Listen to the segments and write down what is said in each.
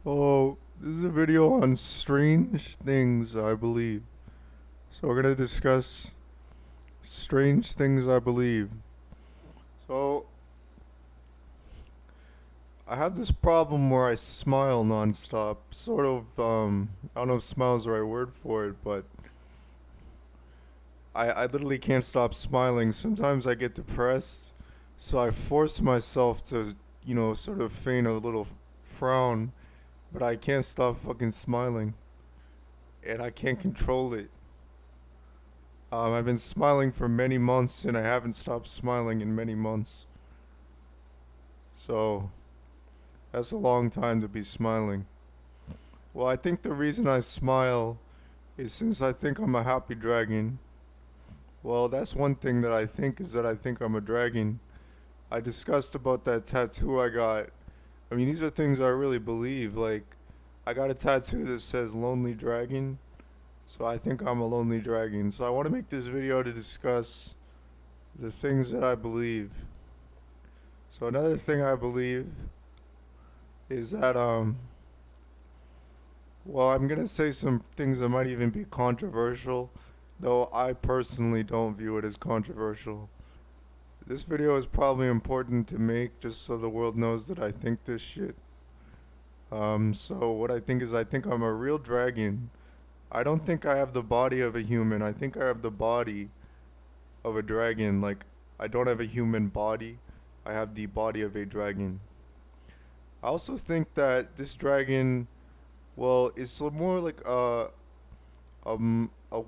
Oh, this is a video on strange things I believe. So we're gonna discuss strange things I believe. So I have this problem where I smile nonstop. Sort of, I don't know if smile is the right word for it, but I literally can't stop smiling. Sometimes I get depressed, so I force myself to, sort of feign a little frown, but I can't stop fucking smiling, and I can't control it. I've been smiling for many months and I haven't stopped smiling in many months. So, that's a long time to be smiling. Well, I think the reason I smile is since I think I'm a happy dragon. Well, that's one thing that I think is that I think I'm a dragon. I discussed about that tattoo I got. I mean, these are things I really believe. Like, I got a tattoo that says Lonely Dragon. So I think I'm a lonely dragon. So I want to make this video to discuss the things that I believe. So another thing I believe is that well, I'm going to say some things that might even be controversial, though I personally don't view it as controversial. This video is probably important to make just so the world knows that I think this shit. So what I think is I think I'm a real dragon. I don't think I have the body of a human. I think I have the body of a dragon. Like, I don't have a human body. I have the body of a dragon. I also think that this dragon, well, is more like a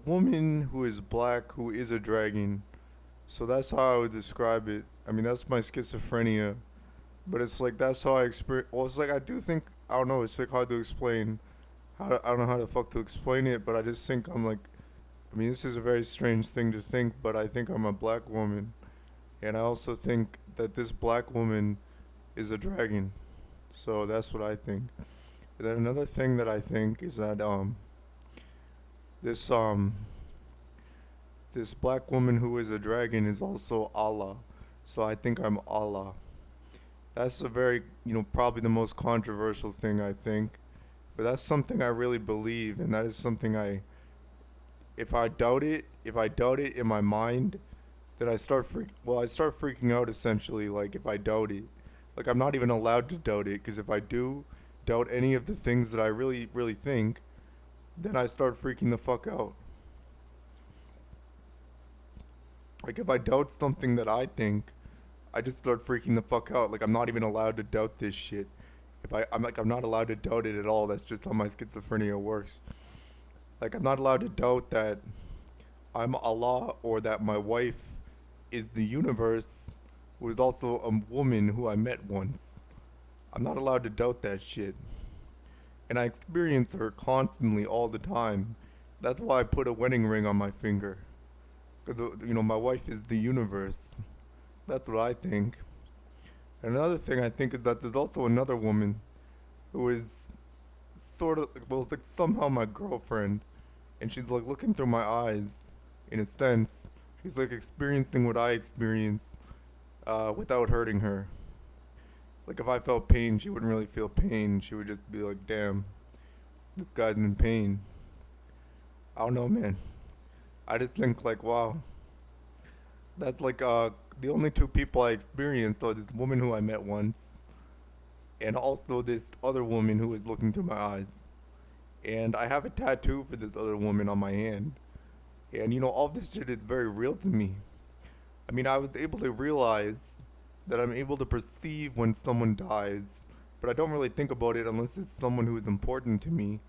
woman who is black who is a dragon. So that's how I would describe it. I mean, that's my schizophrenia. But it's like that's how I experience. Well, it's like I do think I don't know. It's like hard to explain. I don't know how the fuck to explain it, but I just think I'm like. I mean, this is a very strange thing to think, but I think I'm a black woman, and I also think that this black woman is a dragon. So that's what I think. And then another thing that I think is that this this black woman who is a dragon is also Allah. So I think I'm Allah. That's a very, probably the most controversial thing I think. But that's something I really believe, and that is something if I doubt it in my mind, then I start freaking out essentially, like if I doubt it. Like I'm not even allowed to doubt it, because if I do doubt any of the things that I really, really think, then I start freaking the fuck out. Like if I doubt something that I think, I just start freaking the fuck out. Like I'm not even allowed to doubt this shit. I'm not allowed to doubt it at all. That's just how my schizophrenia works. Like I'm not allowed to doubt that I'm Allah or that my wife is the universe, who is also a woman who I met once. I'm not allowed to doubt that shit. And I experience her constantly all the time. That's why I put a wedding ring on my finger. Because, my wife is the universe. That's what I think. And another thing I think is that there's also another woman who is sort of, well, it's like somehow my girlfriend. And she's like looking through my eyes, in a sense. She's like experiencing what I experienced without hurting her. Like if I felt pain, she wouldn't really feel pain. She would just be like, damn, this guy's in pain. I don't know, man. I just think like, wow, that's like the only two people I experienced are this woman who I met once, and also this other woman who was looking through my eyes. And I have a tattoo for this other woman on my hand. And all this shit is very real to me. I mean, I was able to realize that I'm able to perceive when someone dies, but I don't really think about it unless it's someone who is important to me.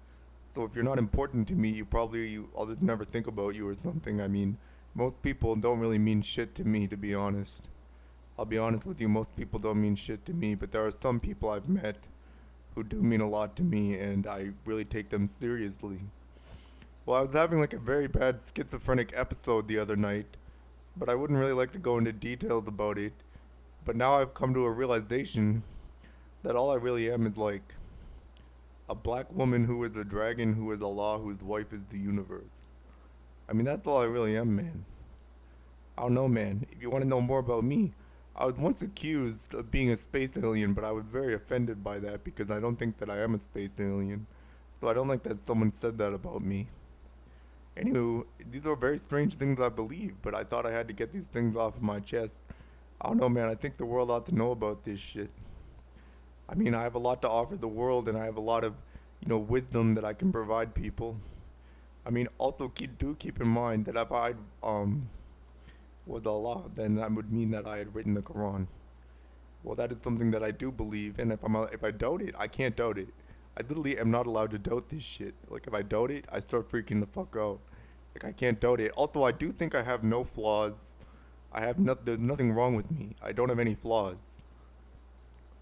So if you're not important to me, I'll just never think about you or something. I mean, most people don't really mean shit to me, to be honest. I'll be honest with you, most people don't mean shit to me, but there are some people I've met who do mean a lot to me, and I really take them seriously. Well, I was having like a very bad schizophrenic episode the other night, but I wouldn't really like to go into details about it. But now I've come to a realization that all I really am is like a black woman who is a dragon, who is Allah, whose wife is the universe. I mean, that's all I really am, man. I don't know, man. If you want to know more about me, I was once accused of being a space alien, but I was very offended by that because I don't think that I am a space alien. So I don't like that someone said that about me. Anywho, these are very strange things I believe, but I thought I had to get these things off of my chest. I don't know, man. I think the world ought to know about this shit. I mean, I have a lot to offer the world, and I have a lot of, wisdom that I can provide people. I mean, also do keep in mind that if I was Allah, then that would mean that I had written the Quran. Well, that is something that I do believe, and if I doubt it, I can't doubt it. I literally am not allowed to doubt this shit. Like if I doubt it, I start freaking the fuck out. Like I can't doubt it. Also, I do think I have no flaws. There's nothing wrong with me. I don't have any flaws.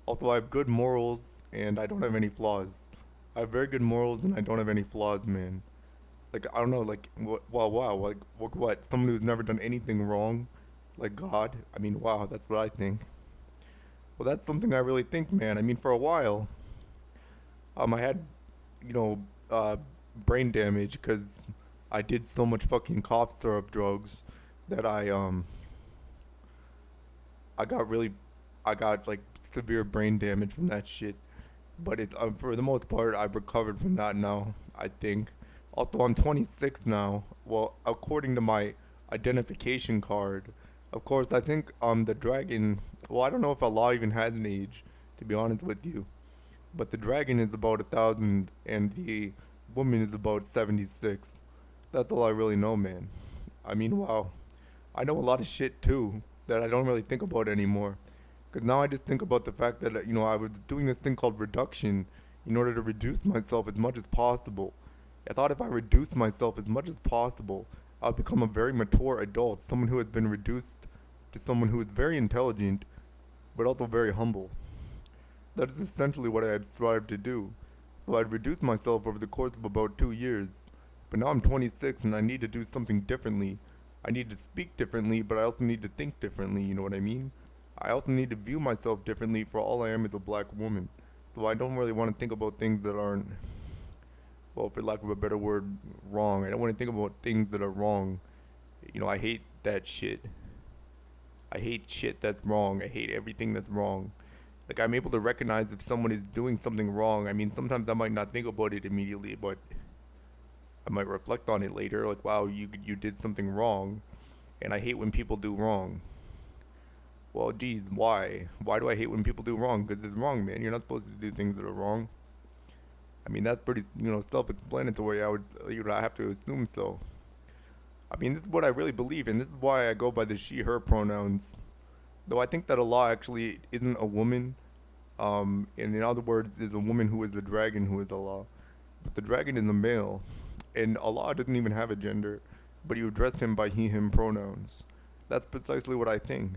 Also, I have good morals and I don't have any flaws. I have very good morals and I don't have any flaws, man. Like I don't know, like wow, like what? Someone who's never done anything wrong, like God. I mean, wow, that's what I think. Well, that's something I really think, man. I mean, for a while, I had, you know, brain damage because I did so much fucking cough syrup drugs that I got really, I got like severe brain damage from that shit. But it's for the most part, I've recovered from that now. I think. Although I'm 26 now, well, according to my identification card, of course, I think the dragon. Well, I don't know if Allah even has an age, to be honest with you. But the dragon is about 1,000, and the woman is about 76. That's all I really know, man. I mean, wow. I know a lot of shit too that I don't really think about anymore. Because now I just think about the fact that, I was doing this thing called reduction in order to reduce myself as much as possible. I thought if I reduce myself as much as possible, I'll become a very mature adult, someone who has been reduced to someone who is very intelligent, but also very humble. That is essentially what I had strived to do. So I'd reduced myself over the course of about 2 years. But now I'm 26 and I need to do something differently. I need to speak differently, but I also need to think differently, you know what I mean? I also need to view myself differently for all I am as a black woman. So I don't really want to think about things that aren't, well, for lack of a better word, wrong. I don't want to think about things that are wrong. I hate that shit. I hate shit that's wrong. I hate everything that's wrong. Like I'm able to recognize if someone is doing something wrong. I mean, sometimes I might not think about it immediately, but I might reflect on it later. Like, wow, you did something wrong, and I hate when people do wrong. Well, geez, why? Why do I hate when people do wrong? Because it's wrong, man. You're not supposed to do things that are wrong. I mean, that's pretty, self-explanatory. I have to assume so. I mean, this is what I really believe, and this is why I go by the she/her pronouns. Though I think that Allah actually isn't a woman, and in other words, is a woman who is the dragon who is Allah. But the dragon is a male, and Allah doesn't even have a gender, but you address him by he/him pronouns. That's precisely what I think.